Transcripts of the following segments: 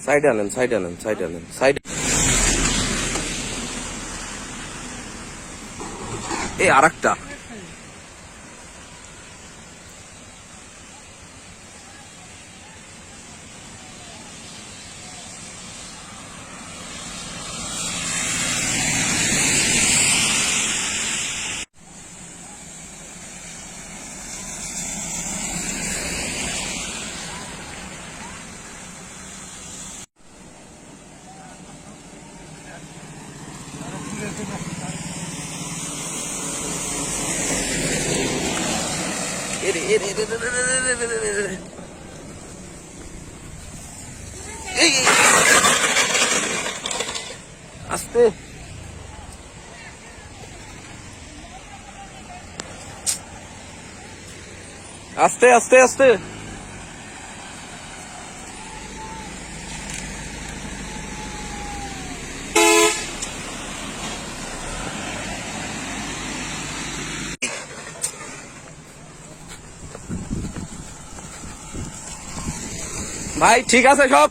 সাইডে আনেন, সাইডে আনেন, সাইডে আনেন, সাইড। এই আরেকটা আস্তে আস্তে আস্তে আস্তে। ভাই ঠিক আছে সব?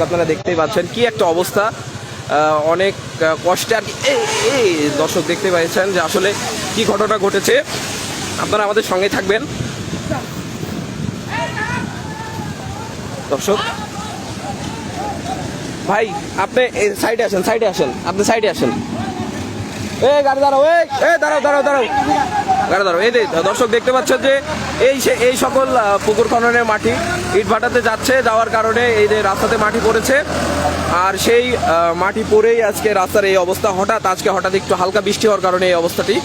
আপনারা দেখতেই পাচ্ছেন কি একটা অবস্থা, অনেক কষ্টে আর কি। এই দর্শক দেখতে পাচ্ছেন যে আসলে কি ঘটনা ঘটেছে, আপনারা আমাদের সঙ্গে থাকবেন। দর্শক ভাই আপনি সাইডে আসেন, সাইডে আসেন, আপনি সাইডে আসেন। এই গাড়ি দাঁড়াও, এই দাঁড়াও দাঁড়াও দাঁড়াও, গাড়ি দাঁড়াও। এই দর্শক দেখতে পাচ্ছেন যে এই সকল পুকুর খননের মাটি ইট ভাটাতে যাচ্ছে, যাওয়ার কারণে এই যে রাস্তাতে মাটি পড়েছে, আর সেই মাটি পড়েই আজকে রাস্তার এই অবস্থা। হঠাৎ একটু হালকা বৃষ্টি হওয়ার কারণে এই অবস্থাটি।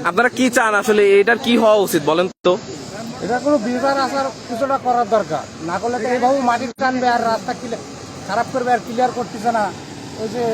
আপনারা কি চান আসলে, এটার কি হওয়া উচিত বলেন তো? এটা কোনো বিচার আসার কিছুটা করার দরকার, না করলে তো এইভাবে মাটির টানবে আর রাস্তা খারাপ করবে আর ক্লিয়ার করতেছে না। ওই যে